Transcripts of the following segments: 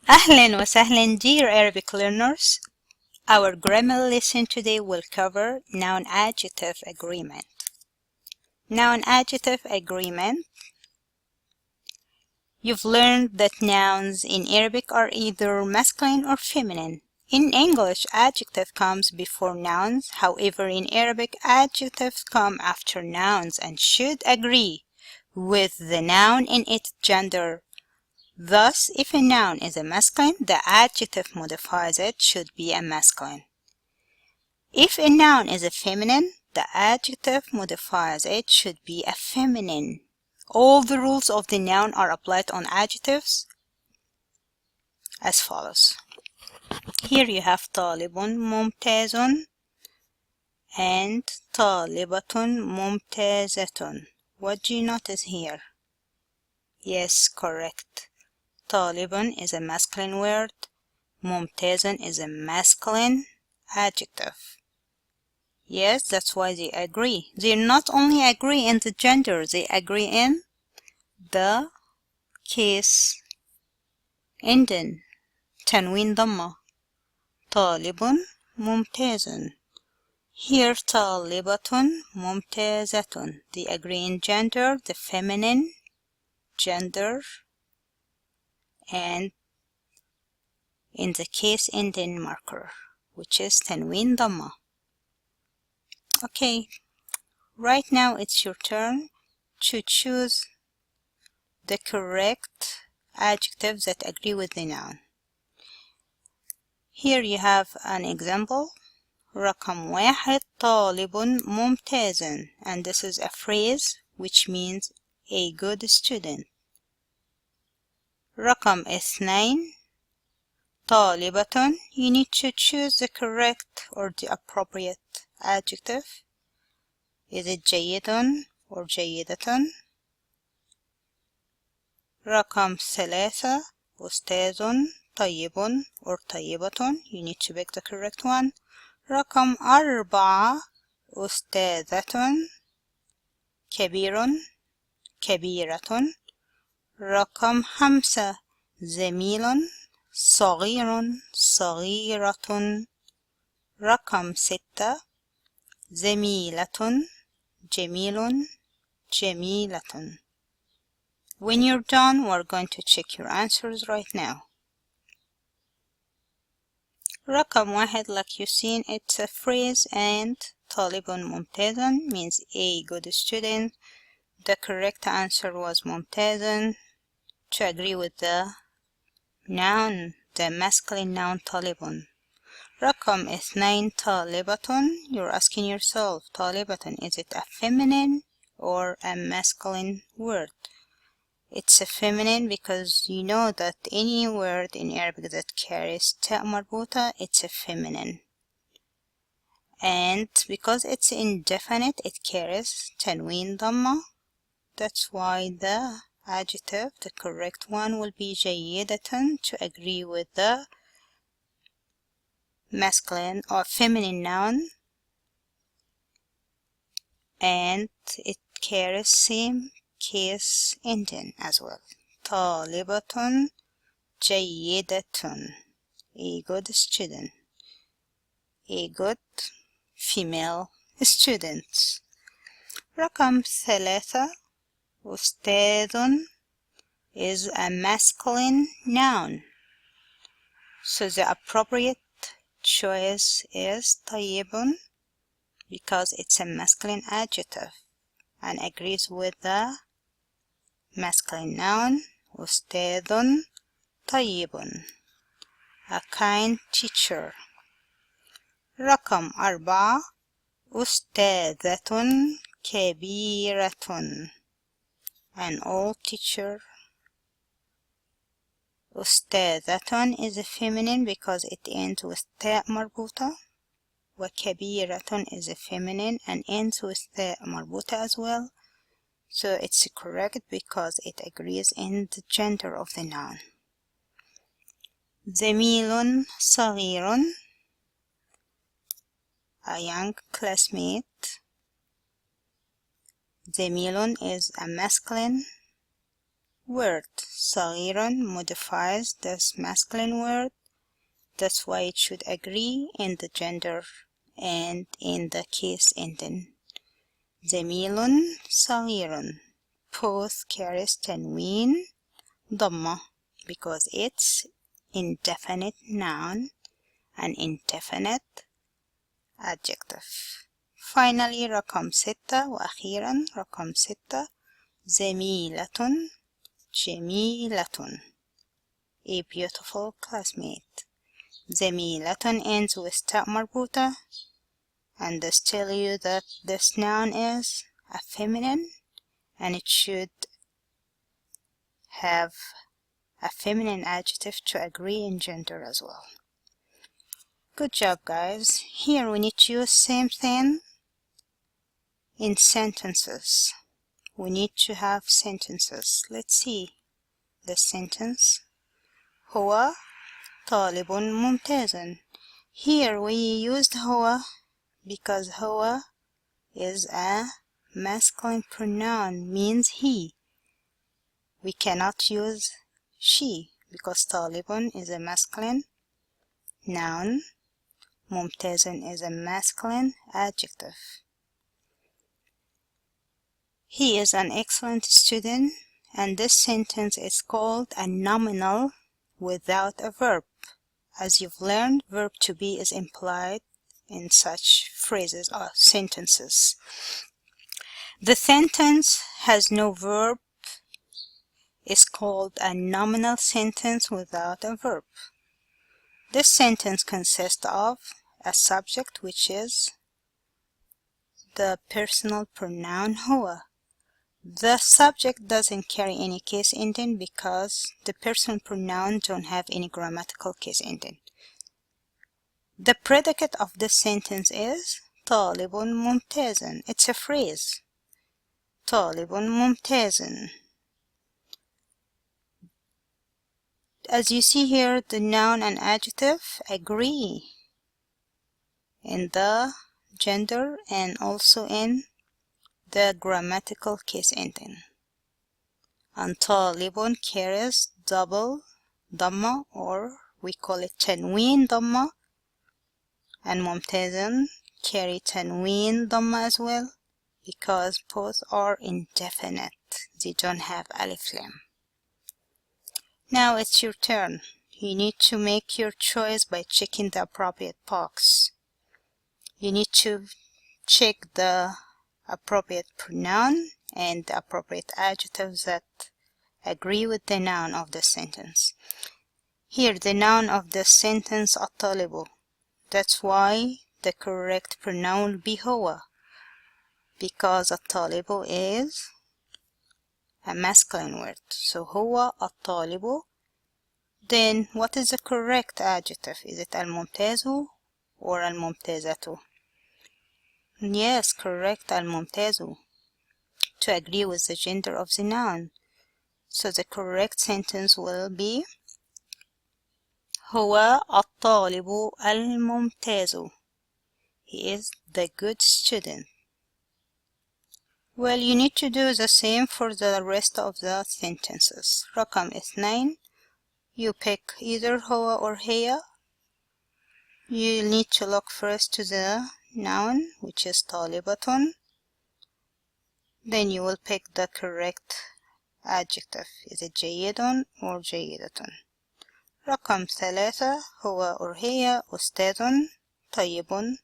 أهلا وسهلا dear Arabic learners. Our grammar lesson today will cover noun-adjective agreement. Noun-adjective agreement. You've learned that nouns in Arabic are either masculine or feminine. In English, adjective comes before nouns. However, in Arabic, adjectives come after nouns and should agree with the noun in its gender. Thus, if a noun is a masculine, the adjective modifies it should be a masculine. If a noun is a feminine, the adjective modifies it should be a feminine. All the rules of the noun are applied on adjectives as follows. Here you have طالب ممتاز and طالبة ممتازة. What do you notice here? Yes, correct. طالب is a masculine word. ممتاز is a masculine adjective. Yes, that's why they agree. They not only agree in the gender, they agree in the case ending. تنوين ضمة. طالب ممتاز. Here طالبة ممتازة. They agree in gender, the feminine gender, and in the case ending marker, which is تنوين ضمة. Okay, right now it's your turn to choose the correct adjectives that agree with the noun. Here you have an example. رقم واحد طالب ممتاز, and this is a phrase which means a good student. رقم اثنين طالبة, you need to choose the correct or the appropriate adjective. Is it جيد or جيدة? رقم ثلاثة أستاذ طيب or طيبة, you need to pick the correct one. رقم أربعة أستاذة كبير كبيرة. رقم خمسة زميل صغير صغيرة. رقم ستة زميلة جميل جميلة. When you're done, we're going to check your answers right now. رقم واحد, like you've seen, it's a phrase, and طالب ممتاز means a good student. The correct answer was ممتاز, to agree with the noun, the masculine noun طالب. رقم اثنين طالبة, you're asking yourself, طالبة, is it a feminine or a masculine word? It's a feminine because you know that any word in Arabic that carries ta marbuta, it's a feminine. And because it's indefinite, it carries tanween dhamma. That's why the adjective, the correct one, will be جيدة, to agree with the masculine or feminine noun, and it carries same case ending as well. طالبة جيدة, a good student, a good female student. رقم ثلاثة أستاذ is a masculine noun, so the appropriate choice is طيب because it's a masculine adjective and agrees with the masculine noun أستاذ طيب, a kind teacher. رقم أربعة أستاذة كبيرة, an old teacher. أستاذة is a feminine because it ends with تاء مربوطة, وكبيرة is a feminine and ends with تاء مربوطة as well. So it's correct because it agrees in the gender of the noun. زميل صغير, a young classmate. زميل is a masculine word. صغير modifies this masculine word. That's why it should agree in the gender and in the case ending. زميل صغير. Both carries تنوين ضمة because it's indefinite noun and indefinite adjective. Finally رقم 6 وأخيرا رقم 6 زميلة جميلة, a beautiful classmate. زميلة ends with تاء مربوطة, and this tell you that this noun is a feminine and it should have a feminine adjective to agree in gender as well. Good job, guys. Here we need to use same thing in sentences. We need to have sentences. Let's see the sentence. هو طالب ممتاز. Here we used هو because هو is a masculine pronoun, means he. We cannot use she because طالب is a masculine noun. ممتاز is a masculine adjective. He is an excellent student, and this sentence is called a nominal without a verb. As you've learned, verb to be is implied in such phrases or sentences. The sentence has no verb is called a nominal sentence without a verb. This sentence consists of a subject, which is the personal pronoun هو. The subject doesn't carry any case ending because the personal pronoun don't have any grammatical case ending. The predicate of this sentence is طالب ممتاز. It's a phrase. طالب ممتاز. As you see here, the noun and adjective agree in the gender and also in the grammatical case ending. And طالب carries double ضمة, or we call it تنوين ضمة, and ممتاز carry تنوين ضمة as well because both are indefinite. They don't have alif lam. Now it's your turn. You need to make your choice by checking the appropriate box. You need to check the appropriate pronoun and the appropriate adjectives that agree with the noun of the sentence. Here, the noun of the sentence الطالب. That's why the correct pronoun will be هو, because الطالب is a masculine word. So هو الطالب. Then what is the correct adjective? Is it الممتاز or الممتازة? Yes, correct, الممتاز, to agree with the gender of the noun. So the correct sentence will be هو الطالب الممتاز. He is the good student. Well, you need to do the same for the rest of the sentences. رقم 2, you pick either هو or هي. You need to look first to the noun, which is طالبة. Then you will pick the correct adjective. Is it جيد or جيدة? رقم 3, هو or هي أستاذ طيب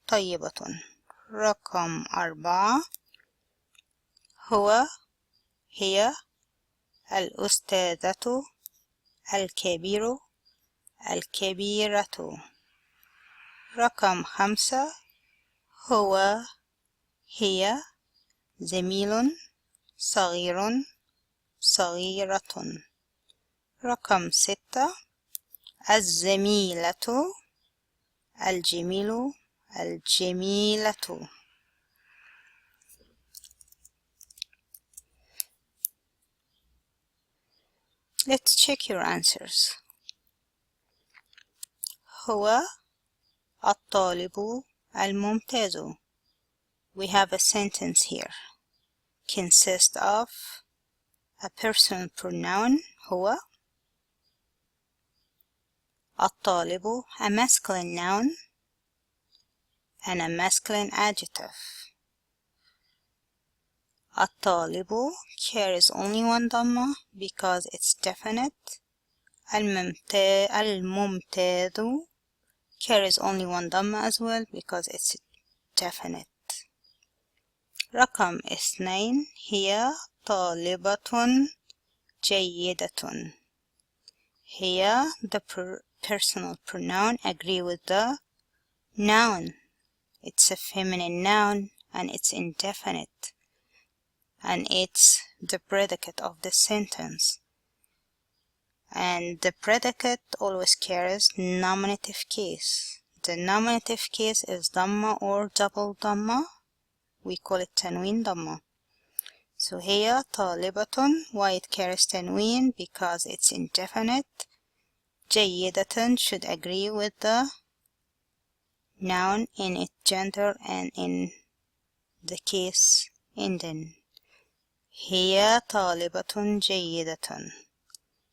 طيبة. رقم 4, هو هي الأستاذة الكبير الكبيرة. رقم 5, هو هي زميل صغير صغيرة. رقم 6, الزميلة الجميل الجميلة. Let's check your answers. هو الطالب الممتاز. We have a sentence here. Consists of a personal pronoun هو. الطالب a masculine noun and a masculine adjective. الطالب carries only one dhamma because it's definite. الممتاز carries only one dhamma as well because it's definite. رقم 2 هي طالبة جيدة. Here the personal pronoun agree with the noun. It's a feminine noun and it's indefinite. And it's the predicate of the sentence. And the predicate always carries nominative case. The nominative case is dhamma or double dhamma. We call it tanween dhamma. So here طالبة, why it carries tanween? Because it's indefinite. جيدة should agree with the noun in its gender and in the case ending. هي طالبة جيدة.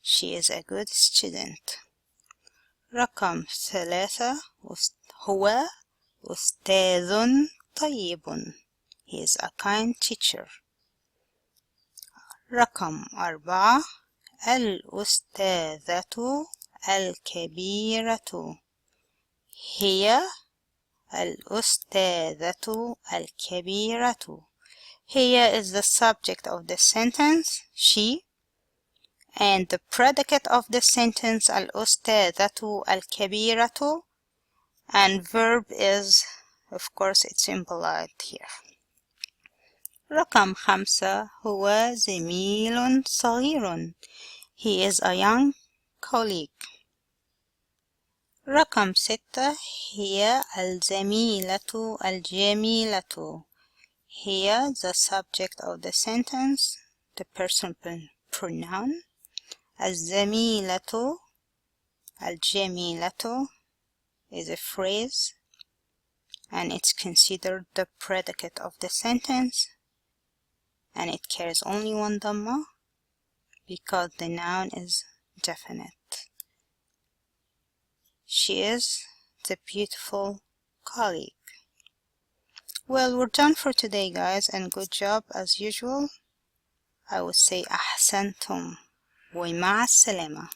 She is a good student. رقم 3 هو أستاذ طيب. He is a kind teacher. رقم 4 الأستاذة الكبيرة. هي الأستاذة الكبيرة. Here is the subject of the sentence, she, and the predicate of the sentence, الأستاذة الكبيرة, and verb is, of course, it's impolite here. رقم 5 هو زميل صغير. He is a young colleague. رقم 6 هي الزميلة الجميلة. Here the subject of the sentence, the personal pronoun. الزميلة الجميلة is a phrase and it's considered the predicate of the sentence, and it carries only one dhamma because the noun is definite. She is the beautiful colleague. Well, we're done for today, guys, and good job as usual. I would say أحسنتم ومع السلامة.